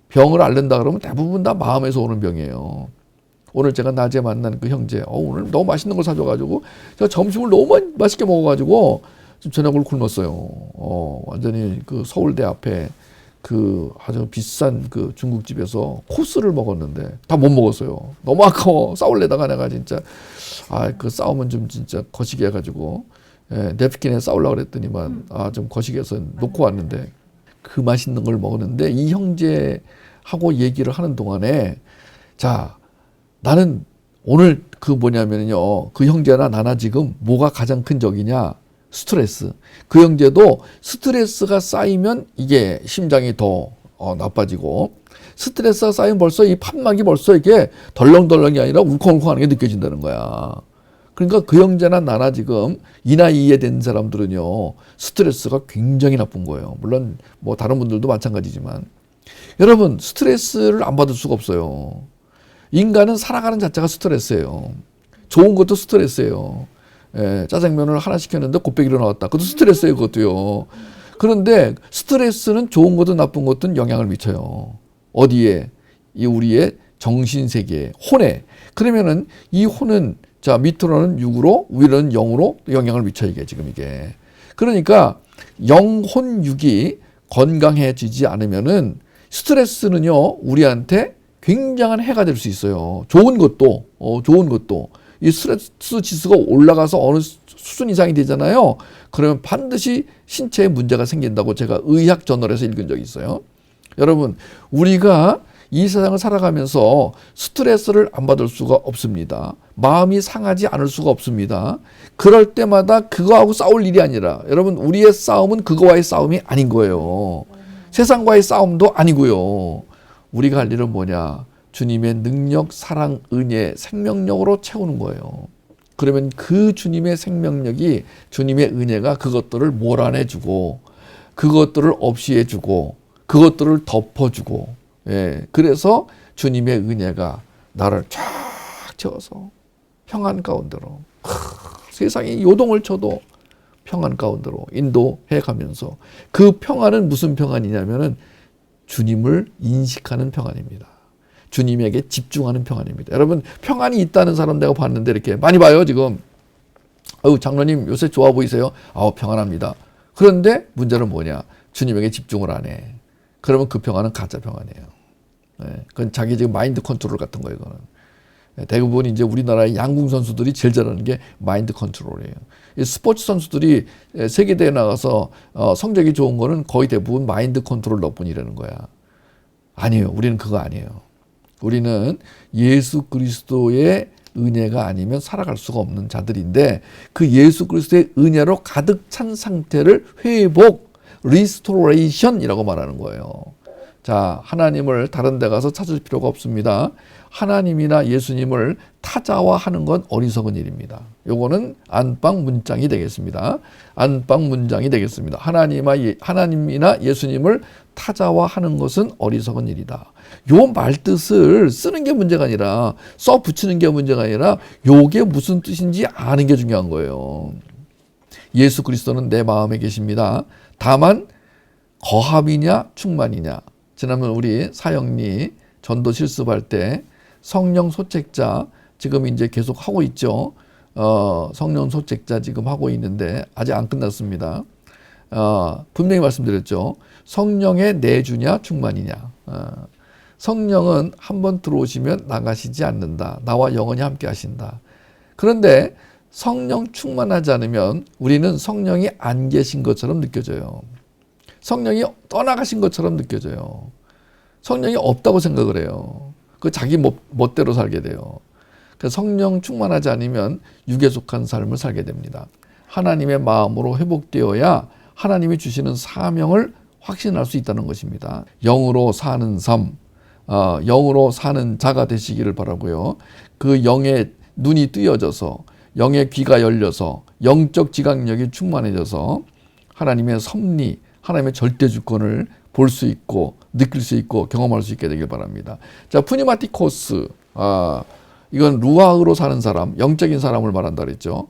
병을 앓는다 그러면 대부분 다 마음에서 오는 병이에요. 오늘 제가 낮에 만난 그 형제 오늘 너무 맛있는 걸 사줘가지고 제가 점심을 너무 맛있게 먹어가지고 지금 저녁을 굶었어요. 완전히 그 서울대 앞에 그 아주 비싼 그 중국집에서 코스를 먹었는데 다 못 먹었어요. 너무 아까워. 싸울래다가 내가 진짜 그 싸움은 좀 진짜 거시기 해가지고 냅킨에 싸우려고 그랬더니만 좀 거시기해서 놓고 왔는데 그 맛있는 걸 먹었는데 이 형제하고 얘기를 하는 동안에 자 나는 오늘 그 뭐냐면요 그 형제나 나나 지금 뭐가 가장 큰 적이냐 스트레스. 그 형제도 스트레스가 쌓이면 이게 심장이 더 나빠지고 스트레스가 쌓이면 벌써 이 판막이 벌써 이게 덜렁덜렁이 아니라 울컥울컥하는 게 느껴진다는 거야. 그러니까 그 형제나 나나 지금 이 나이에 된 사람들은요, 스트레스가 굉장히 나쁜 거예요. 물론 뭐 다른 분들도 마찬가지지만. 여러분, 스트레스를 안 받을 수가 없어요. 인간은 살아가는 자체가 스트레스예요. 좋은 것도 스트레스예요. 짜장면을 하나 시켰는데 곱빼기로 나왔다. 그것도 스트레스예요, 그것도요. 그런데 스트레스는 좋은 것도 나쁜 것도 영향을 미쳐요. 어디에? 이 우리의 정신세계에, 혼에. 그러면은 이 혼은 자, 밑으로는 6으로, 위로는 0으로 영향을 미쳐요, 이게 지금 이게. 그러니까 영혼 6이 건강해지지 않으면은 스트레스는요, 우리한테 굉장한 해가 될 수 있어요. 좋은 것도. 이 스트레스 지수가 올라가서 어느 수준 이상이 되잖아요. 그러면 반드시 신체에 문제가 생긴다고 제가 의학 저널에서 읽은 적이 있어요. 여러분, 우리가 이 세상을 살아가면서 스트레스를 안 받을 수가 없습니다. 마음이 상하지 않을 수가 없습니다. 그럴 때마다 그거하고 싸울 일이 아니라, 여러분, 우리의 싸움은 그거와의 싸움이 아닌 거예요. 세상과의 싸움도 아니고요. 우리가 할 일은 뭐냐? 주님의 능력, 사랑, 은혜, 생명력으로 채우는 거예요. 그러면 그 주님의 생명력이, 주님의 은혜가 그것들을 몰아내주고, 그것들을 없이 해주고, 그것들을 덮어주고, 그래서 주님의 은혜가 나를 쫙 채워서 평안 가운데로, 세상이 요동을 쳐도 평안 가운데로 인도해 가면서, 그 평안은 무슨 평안이냐면은 주님을 인식하는 평안입니다. 주님에게 집중하는 평안입니다. 여러분, 평안이 있다는 사람 내가 봤는데 이렇게 많이 봐요, 지금. 장로님 요새 좋아 보이세요? 평안합니다. 그런데 문제는 뭐냐? 주님에게 집중을 안 해. 그러면 그 평안은 가짜 평안이에요. 그건 자기 지금 마인드 컨트롤 같은 거예요, 이거는. 대부분 이제 우리나라의 양궁 선수들이 제일 잘하는 게 마인드 컨트롤이에요. 이 스포츠 선수들이 세계대회 나가서 성적이 좋은 거는 거의 대부분 마인드 컨트롤 덕분이라는 거야. 아니에요. 우리는 그거 아니에요. 우리는 예수 그리스도의 은혜가 아니면 살아갈 수가 없는 자들인데, 그 예수 그리스도의 은혜로 가득 찬 상태를 회복, 리스토레이션이라고 말하는 거예요. 자, 하나님을 다른 데 가서 찾을 필요가 없습니다. 하나님이나 예수님을 타자화하는 건 어리석은 일입니다. 요거는 안방 문장이 되겠습니다. 안방 문장이 되겠습니다. 하나님이나 예수님을 타자화하는 것은 어리석은 일이다. 요 말뜻을 쓰는 게 문제가 아니라, 써 붙이는 게 문제가 아니라, 요게 무슨 뜻인지 아는 게 중요한 거예요. 예수 그리스도는 내 마음에 계십니다. 다만 거함이냐 충만이냐. 지난번 우리 사형리 전도 실습할 때 성령 소책자 지금 이제 계속 하고 있죠. 성령 소책자 지금 하고 있는데 아직 안 끝났습니다. 분명히 말씀드렸죠. 성령의 내주냐 충만이냐. 성령은 한번 들어오시면 나가시지 않는다. 나와 영원히 함께 하신다. 그런데 성령 충만하지 않으면 우리는 성령이 안 계신 것처럼 느껴져요. 성령이 떠나가신 것처럼 느껴져요. 성령이 없다고 생각을 해요. 그 자기 멋대로 살게 돼요. 그래서 성령 충만하지 않으면 육에 속한 삶을 살게 됩니다. 하나님의 마음으로 회복되어야 하나님이 주시는 사명을 확신할 수 있다는 것입니다. 영으로 사는 삶, 영으로 사는 자가 되시기를 바라고요. 그 영의 눈이 뜨여져서, 영의 귀가 열려서, 영적 지각력이 충만해져서 하나님의 섭리, 하나님의 절대 주권을 볼 수 있고 느낄 수 있고 경험할 수 있게 되길 바랍니다. 자, 푸니마티코스, 이건 루아흐로 사는 사람, 영적인 사람을 말한다 그랬죠.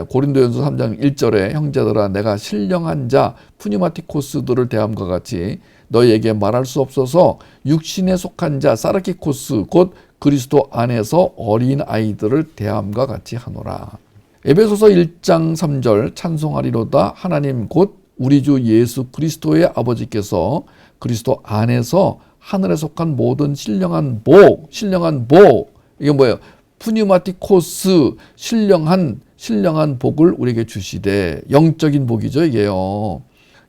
고린도전서 3장 1절에 형제들아 내가 신령한 자 푸니마티코스들을 대함과 같이 너희에게 말할 수 없어서 육신에 속한 자 사르키코스 곧 그리스도 안에서 어린 아이들을 대함과 같이 하노라. 에베소서 1장 3절 찬송하리로다 하나님 곧 우리 주 예수 그리스도의 아버지께서 그리스도 안에서 하늘에 속한 모든 신령한 복, 이게 뭐예요? 푸니마티코스, 신령한 복을 우리에게 주시되, 영적인 복이죠, 이게요.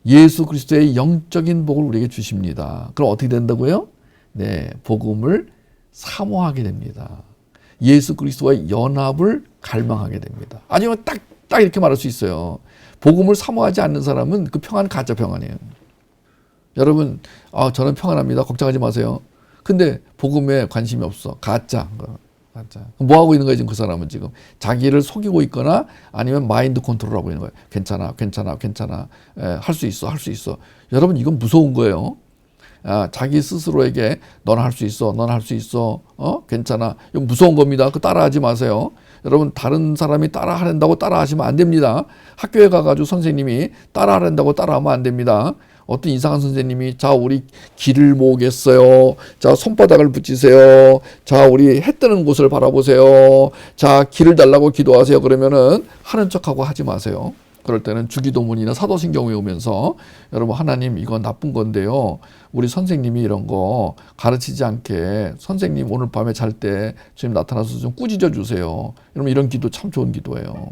예수 그리스도의 영적인 복을 우리에게 주십니다. 그럼 어떻게 된다고요? 네, 복음을 사모하게 됩니다. 예수 그리스도와의 연합을 갈망하게 됩니다. 아니면 딱 이렇게 말할 수 있어요. 복음을 사모하지 않는 사람은 그 평안은 가짜 평안이에요. 여러분, 저는 평안합니다. 걱정하지 마세요. 근데 복음에 관심이 없어. 가짜. 맞아. 뭐 하고 있는 거예요, 지금 그 사람은 지금? 자기를 속이고 있거나 아니면 마인드 컨트롤하고 있는 거예요. 괜찮아, 괜찮아, 괜찮아. 할 수 있어, 할 수 있어. 여러분, 이건 무서운 거예요. 자기 스스로에게 넌 할 수 있어, 넌 할 수 있어, 괜찮아. 이건 무서운 겁니다. 그 따라하지 마세요. 여러분, 다른 사람이 따라하란다고 따라하시면 안 됩니다. 학교에 가가지고 선생님이 따라하란다고 따라하면 안 됩니다. 어떤 이상한 선생님이 자 우리 길을 모으겠어요. 자 손바닥을 붙이세요. 자 우리 해 뜨는 곳을 바라보세요. 자 길을 달라고 기도하세요. 그러면은 하는 척하고 하지 마세요. 그럴 때는 주기도문이나 사도신경 외우면서 여러분 하나님 이거 나쁜 건데요. 우리 선생님이 이런 거 가르치지 않게 선생님 오늘 밤에 잘 때 주님 나타나서 좀 꾸짖어 주세요. 여러분 이런 기도 참 좋은 기도예요.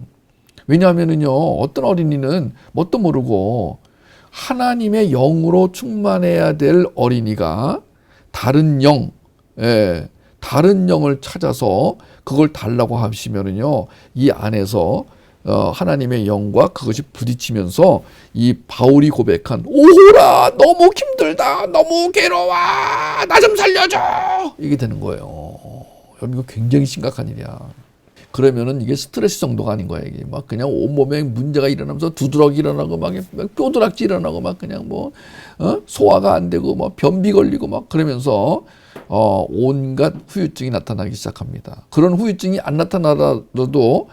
왜냐하면은요 어떤 어린이는 뭣도 모르고 하나님의 영으로 충만해야 될 어린이가 다른 다른 영을 찾아서 그걸 달라고 하시면은요, 이 안에서 하나님의 영과 그것이 부딪히면서 이 바울이 고백한 오호라 너무 힘들다 너무 괴로워 나 좀 살려줘 이게 되는 거예요. 여러분 이거 굉장히 심각한 일이야. 그러면은 이게 스트레스 정도가 아닌 거야. 이게 막 그냥 온몸에 문제가 일어나면서 두드러기 일어나고 막 뼈드락지 일어나고 막 그냥 뭐 소화가 안 되고 막 변비 걸리고 막 그러면서 온갖 후유증이 나타나기 시작합니다. 그런 후유증이 안 나타나더라도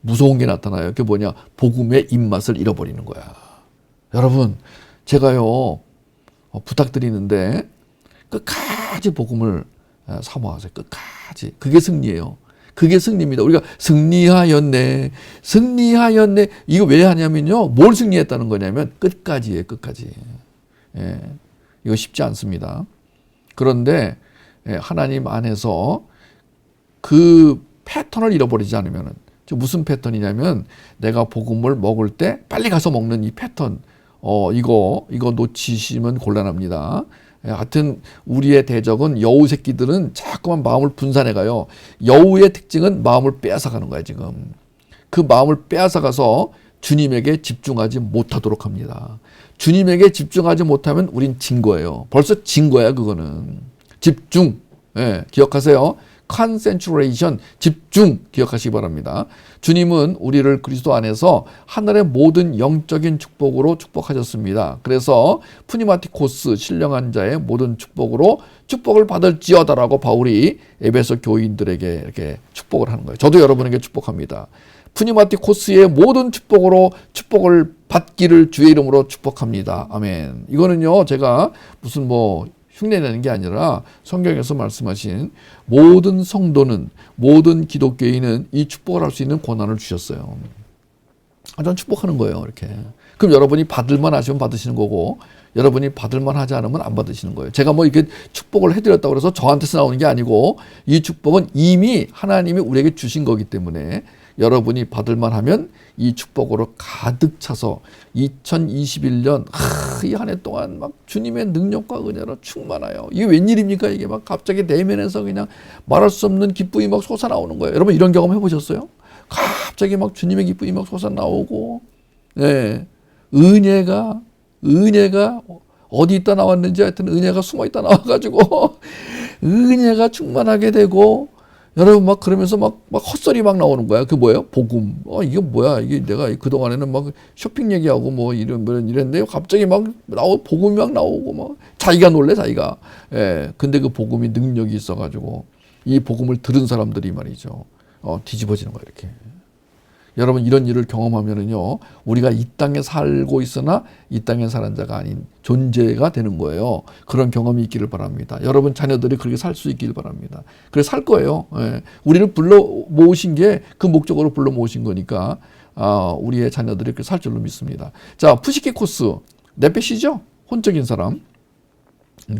무서운 게 나타나요. 그게 뭐냐? 복음의 입맛을 잃어버리는 거야. 여러분, 제가요 부탁드리는데 끝까지 복음을 사모하세요. 끝까지. 그게 승리예요. 그게 승리입니다. 우리가 승리하였네. 승리하였네. 이거 왜 하냐면요. 뭘 승리했다는 거냐면 끝까지예요. 끝까지. 예. 이거 쉽지 않습니다. 그런데 하나님 안에서 그 패턴을 잃어버리지 않으면은 무슨 패턴이냐면 내가 복음을 먹을 때 빨리 가서 먹는 이 패턴. 이거 놓치시면 곤란합니다. 하여튼 우리의 대적은 여우 새끼들은 자꾸만 마음을 분산해 가요. 여우의 특징은 마음을 빼앗아가는 거야 지금. 그 마음을 빼앗아가서 주님에게 집중하지 못하도록 합니다. 주님에게 집중하지 못하면 우린 진 거예요. 벌써 진 거야 그거는. 집중. 기억하세요. concentration, 집중 기억하시기 바랍니다. 주님은 우리를 그리스도 안에서 하늘의 모든 영적인 축복으로 축복하셨습니다. 그래서 푸니마티코스 신령한 자의 모든 축복으로 축복을 받을지어다라고 바울이 에베소 교인들에게 이렇게 축복을 하는 거예요. 저도 여러분에게 축복합니다. 푸니마티코스의 모든 축복으로 축복을 받기를 주의 이름으로 축복합니다. 아멘. 이거는요 제가 무슨 흉내내는 게 아니라 성경에서 말씀하신 모든 성도는 모든 기독교인은 이 축복을 할 수 있는 권한을 주셨어요. 전 축복하는 거예요. 이렇게. 그럼 여러분이 받을만 하시면 받으시는 거고 여러분이 받을만 하지 않으면 안 받으시는 거예요. 제가 이렇게 축복을 해드렸다고 해서 저한테서 나오는 게 아니고 이 축복은 이미 하나님이 우리에게 주신 거기 때문에 여러분이 받을만 하면 이 축복으로 가득 차서 2021년 이 한 해 동안 막 주님의 능력과 은혜로 충만하여 이게 웬일입니까? 이게 막 갑자기 내면에서 그냥 말할 수 없는 기쁨이 막 솟아나오는 거예요. 여러분 이런 경험 해보셨어요? 갑자기 막 주님의 기쁨이 막 솟아나오고 은혜가 어디 있다 나왔는지 하여튼 은혜가 숨어 있다 나와가지고 은혜가 충만하게 되고 여러분 막 그러면서 막 헛소리 막 나오는 거야. 그 뭐예요? 복음. 이게 뭐야? 이게 내가 그동안에는 막 쇼핑 얘기하고 이랬는데 갑자기 막 복음이 막 나오고 막 자기가 놀래 자기가. 근데 그 복음이 능력이 있어가지고 이 복음을 들은 사람들이 말이죠. 뒤집어지는 거야 이렇게. 여러분 이런 일을 경험하면은요 우리가 이 땅에 살고 있으나 이 땅에 사는 자가 아닌 존재가 되는 거예요. 그런 경험이 있기를 바랍니다. 여러분 자녀들이 그렇게 살 수 있기를 바랍니다. 그래서 살 거예요. 우리를 불러 모으신 게 그 목적으로 불러 모으신 거니까 우리의 자녀들이 그렇게 살 줄로 믿습니다. 자, 푸시키코스 네페시죠? 혼적인 사람.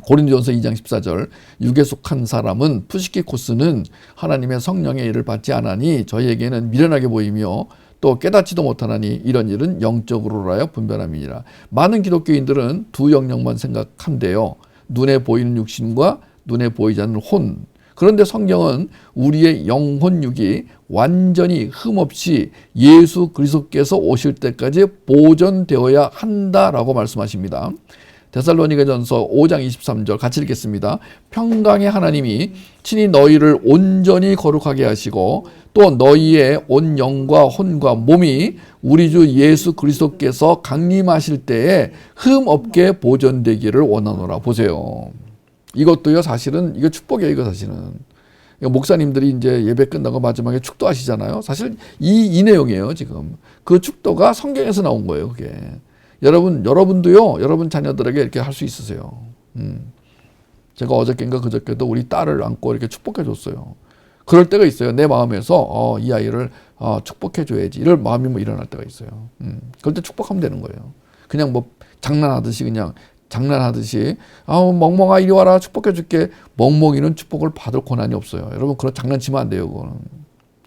고린도전서 2장 14절 육에 속한 사람은 푸시키코스는 하나님의 성령의 일을 받지 않으니 저희에게는 미련하게 보이며 또 깨닫지도 못하나니 이런 일은 영적으로라야 분별함이니라. 많은 기독교인들은 두 영역만 생각한대요. 눈에 보이는 육신과 눈에 보이지 않는 혼. 그런데 성경은 우리의 영혼육이 완전히 흠없이 예수 그리스도께서 오실 때까지 보존되어야 한다라고 말씀하십니다. 데살로니가전서 5장 23절 같이 읽겠습니다. 평강의 하나님이 친히 너희를 온전히 거룩하게 하시고 또 너희의 온 영과 혼과 몸이 우리 주 예수 그리스도께서 강림하실 때에 흠 없게 보존되기를 원하노라. 보세요. 이것도요, 사실은 이거 축복이에요. 이거 사실은 목사님들이 이제 예배 끝나고 마지막에 축도하시잖아요. 사실 이 내용이에요. 지금 그 축도가 성경에서 나온 거예요. 그게 여러분도요, 여러분 자녀들에게 이렇게 할 수 있으세요. 제가 어저께인가 그저께도 우리 딸을 안고 이렇게 축복해 줬어요. 그럴 때가 있어요. 내 마음에서 이 아이를 축복해 줘야지 이럴 마음이 뭐 일어날 때가 있어요. 그럴 때 축복하면 되는 거예요. 그냥 뭐 장난하듯이 멍멍아 이리 와라 축복해 줄게. 멍멍이는 축복을 받을 권한이 없어요. 여러분 그런 장난치면 안 돼요. 그거는.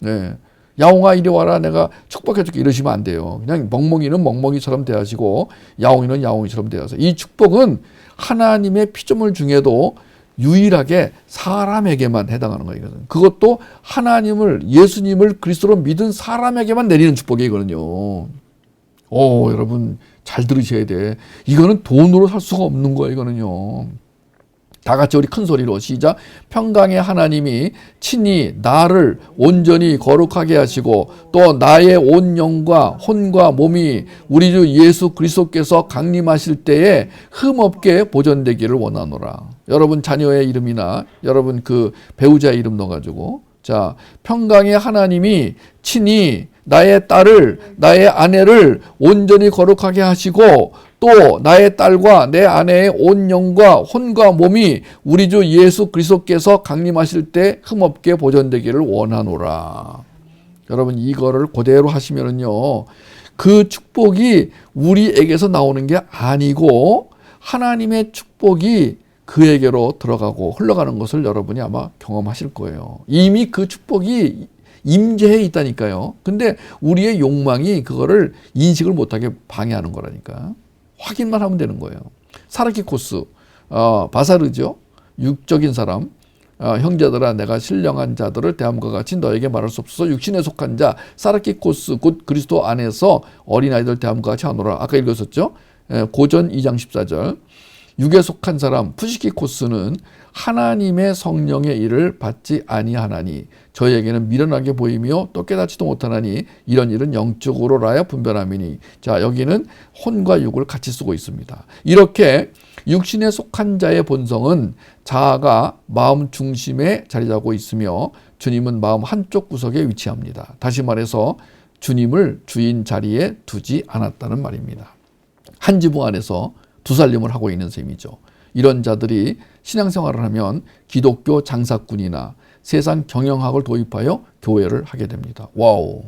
네. 야옹아 이리 와라 내가 축복해 줄게 이러시면 안 돼요. 그냥 멍멍이는 멍멍이처럼 대하시고 야옹이는 야옹이처럼 대하세요. 이 축복은 하나님의 피조물 중에도 유일하게 사람에게만 해당하는 거예요. 그것도 하나님을, 예수님을 그리스도로 믿은 사람에게만 내리는 축복이에요. 이거는요. 여러분 잘 들으셔야 돼. 이거는 돈으로 살 수가 없는 거예요. 이거는요. 다 같이 우리 큰 소리로 시작. 평강의 하나님이 친히 나를 온전히 거룩하게 하시고 또 나의 온 영과 혼과 몸이 우리 주 예수 그리스도께서 강림하실 때에 흠없게 보존되기를 원하노라. 여러분 자녀의 이름이나 여러분 그 배우자의 이름 넣어가지고 자, 평강의 하나님이 친히 나의 딸을, 나의 아내를 온전히 거룩하게 하시고 또 나의 딸과 내 아내의 온 영과 혼과 몸이 우리 주 예수 그리스도께서 강림하실 때 흠없게 보존되기를 원하노라. 여러분 이거를 그대로 하시면은요, 그 축복이 우리에게서 나오는 게 아니고 하나님의 축복이 그에게로 들어가고 흘러가는 것을 여러분이 아마 경험하실 거예요. 이미 그 축복이 임재해 있다니까요. 근데 우리의 욕망이 그거를 인식을 못하게 방해하는 거라니까. 확인만 하면 되는 거예요. 사르키코스, 바사르죠. 육적인 사람, 형제들아 내가 신령한 자들을 대함과 같이 너에게 말할 수 없어서 육신에 속한 자 사르키코스 곧 그리스도 안에서 어린아이들 대함과 같이 하노라. 아까 읽었었죠. 고전 2장 14절. 육에 속한 사람 푸시키코스는 하나님의 성령의 일을 받지 아니하나니 저희에게는 미련하게 보이며 또 깨닫지도 못하나니 이런 일은 영적으로라야 분별함이니. 자, 여기는 혼과 육을 같이 쓰고 있습니다. 이렇게 육신에 속한 자의 본성은 자아가 마음 중심에 자리 잡고 있으며 주님은 마음 한쪽 구석에 위치합니다. 다시 말해서 주님을 주인 자리에 두지 않았다는 말입니다. 한 지붕 안에서 두 살림을 하고 있는 셈이죠. 이런 자들이 신앙생활을 하면 기독교 장사꾼이나 세상 경영학을 도입하여 교회를 하게 됩니다. 와우.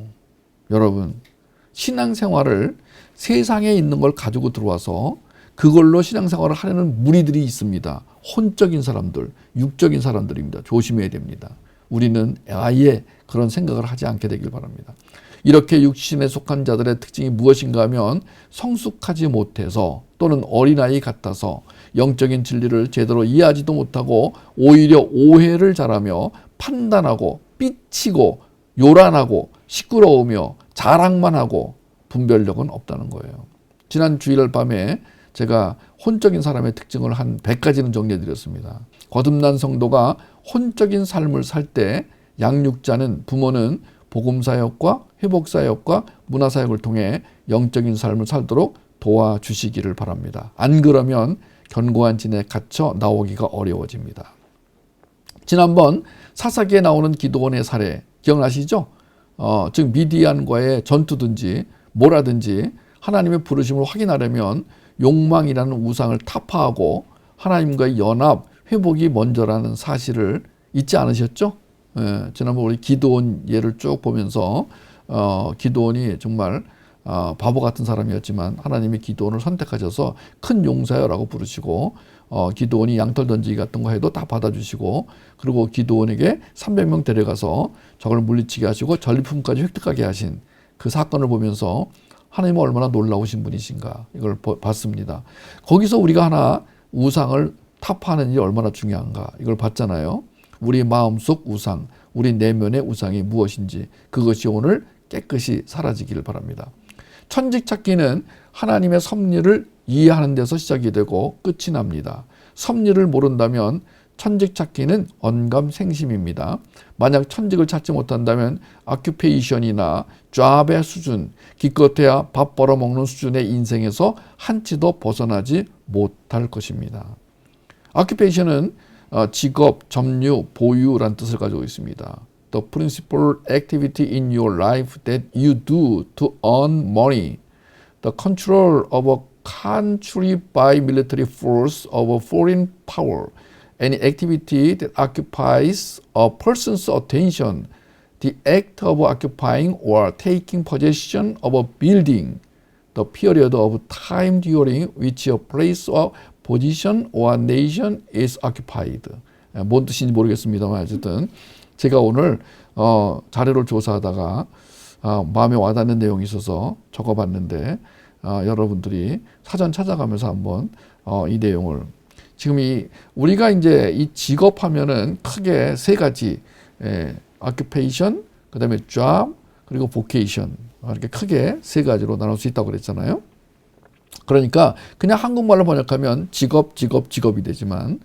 여러분, 신앙생활을 세상에 있는 걸 가지고 들어와서 그걸로 신앙생활을 하려는 무리들이 있습니다. 혼적인 사람들, 육적인 사람들입니다. 조심해야 됩니다. 우리는 아예 그런 생각을 하지 않게 되길 바랍니다. 이렇게 육신에 속한 자들의 특징이 무엇인가 하면 성숙하지 못해서 또는 어린아이 같아서 영적인 진리를 제대로 이해하지도 못하고 오히려 오해를 잘하며 판단하고 삐치고 요란하고 시끄러우며 자랑만 하고 분별력은 없다는 거예요. 지난 주일 밤에 제가 혼적인 사람의 특징을 한 100가지는 정리해 드렸습니다. 거듭난 성도가 혼적인 삶을 살 때 양육자는 부모는 복음사역과 회복사역과 문화사역을 통해 영적인 삶을 살도록 도와주시기를 바랍니다. 안 그러면 견고한 진에 갇혀 나오기가 어려워집니다. 지난번 사사기에 나오는 기드온의 사례 기억나시죠? 즉 미디안과의 전투든지 뭐라든지 하나님의 부르심을 확인하려면 욕망이라는 우상을 타파하고 하나님과의 연합, 회복이 먼저라는 사실을 잊지 않으셨죠? 지난번 우리 기드온 예를 쭉 보면서 기드온이 정말 바보 같은 사람이었지만 하나님이 기드온을 선택하셔서 큰 용사여라고 부르시고 기드온이 양털 던지기 같은 거 해도 다 받아주시고 그리고 기드온에게 300명 데려가서 적을 물리치게 하시고 전리품까지 획득하게 하신 그 사건을 보면서 하나님은 얼마나 놀라우신 분이신가 이걸 봤습니다. 거기서 우리가 하나 우상을 타파하는 일이 얼마나 중요한가 이걸 봤잖아요. 우리 마음속 우상, 우리 내면의 우상이 무엇인지 그것이 오늘 깨끗이 사라지기를 바랍니다. 천직찾기는 하나님의 섭리를 이해하는 데서 시작이 되고 끝이 납니다. 섭리를 모른다면 천직 찾기는 언감생심입니다. 만약 천직을 찾지 못한다면 occupation이나 job의 수준, 기껏해야 밥 벌어먹는 수준의 인생에서 한치도 벗어나지 못할 것입니다. occupation은 직업, 점유, 보유라는 뜻을 가지고 있습니다. The principal activity in your life that you do to earn money. The control of a country by military force of a foreign power. Any activity that occupies a person's attention. The act of occupying or taking possession of a building. The period of time during which a place or position or nation is occupied. 뭔 뜻인지 모르겠습니다만 어쨌든 제가 오늘 자료를 조사하다가 마음에 와닿는 내용이 있어서 적어봤는데 여러분들이 사전 찾아가면서 한번 이 내용을 지금 우리가 이제 이 직업하면은 크게 세 가지 occupation, 그다음에 job, 그리고 vocation 이렇게 크게 세 가지로 나눌 수 있다고 그랬잖아요. 그러니까 그냥 한국말로 번역하면 직업이 되지만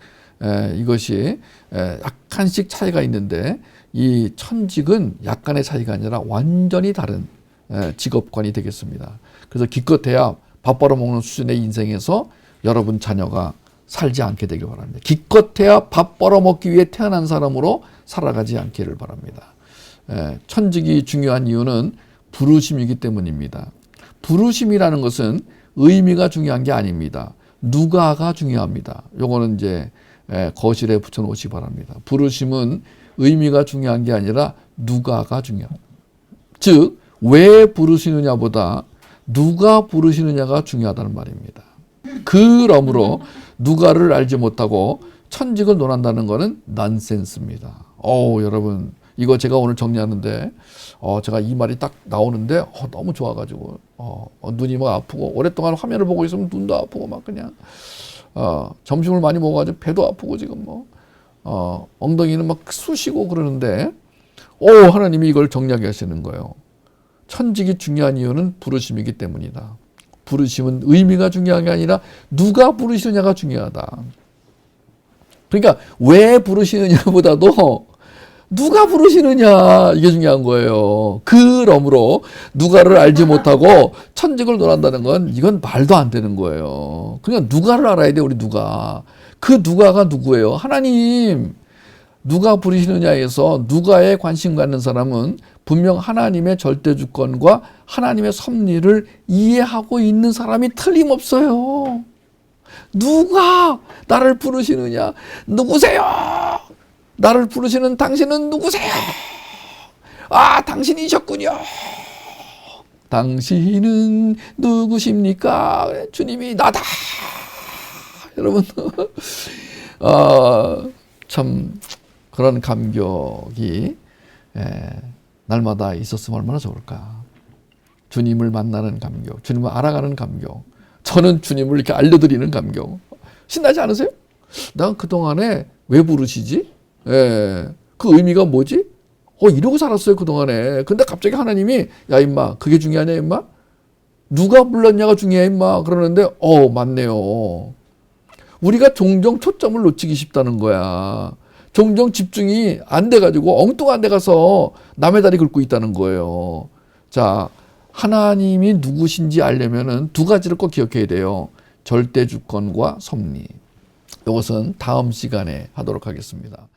이것이 약간씩 차이가 있는데 이 천직은 약간의 차이가 아니라 완전히 다른 직업관이 되겠습니다. 그래서 기껏해야 밥 벌어먹는 수준의 인생에서 여러분 자녀가 살지 않게 되길 바랍니다. 기껏해야 밥 벌어먹기 위해 태어난 사람으로 살아가지 않기를 바랍니다. 천직이 중요한 이유는 부르심이기 때문입니다. 부르심이라는 것은 의미가 중요한 게 아닙니다. 누가가 중요합니다. 요거는 이제 거실에 붙여놓으시기 바랍니다. 부르심은 의미가 중요한 게 아니라 누가가 중요합니다. 즉, 왜 부르시느냐보다 누가 부르시느냐가 중요하다는 말입니다. 그러므로 누가를 알지 못하고 천직을 논한다는 것은 난센스입니다. 여러분 이거 제가 오늘 정리하는데 제가 이 말이 딱 나오는데 너무 좋아가지고 눈이 막 아프고 오랫동안 화면을 보고 있으면 눈도 아프고 막 그냥 점심을 많이 먹어가지고 배도 아프고 지금 엉덩이는 막 쑤시고 그러는데 하나님이 이걸 정리하게 하시는 거예요. 천직이 중요한 이유는 부르심이기 때문이다. 부르심은 의미가 중요한 게 아니라 누가 부르시느냐가 중요하다. 그러니까 왜 부르시느냐보다도 누가 부르시느냐 이게 중요한 거예요. 그러므로 누가를 알지 못하고 천직을 논한다는 건 이건 말도 안 되는 거예요. 그러니까 누가를 알아야 돼. 우리 누가. 그 누가가 누구예요? 하나님. 누가 부르시느냐에서 누가에 관심 갖는 사람은 분명 하나님의 절대 주권과 하나님의 섭리를 이해하고 있는 사람이 틀림없어요. 누가 나를 부르시느냐? 누구세요? 나를 부르시는 당신은 누구세요? 당신이셨군요. 당신은 누구십니까? 주님이 나다. 여러분, 참 그런 감격이 날마다 있었으면 얼마나 좋을까. 주님을 만나는 감격, 주님을 알아가는 감격, 저는 주님을 이렇게 알려드리는 감격. 신나지 않으세요? 난 그동안에 왜 부르시지? 그 의미가 뭐지? 이러고 살았어요 그동안에. 근데 갑자기 하나님이 야 임마 그게 중요하냐 임마? 누가 불렀냐가 중요해 임마. 그러는데 맞네요. 우리가 종종 초점을 놓치기 쉽다는 거야. 종종 집중이 안 돼가지고 엉뚱한 데 가서 남의 다리 긁고 있다는 거예요. 자, 하나님이 누구신지 알려면은 두 가지를 꼭 기억해야 돼요. 절대 주권과 섭리. 이것은 다음 시간에 하도록 하겠습니다.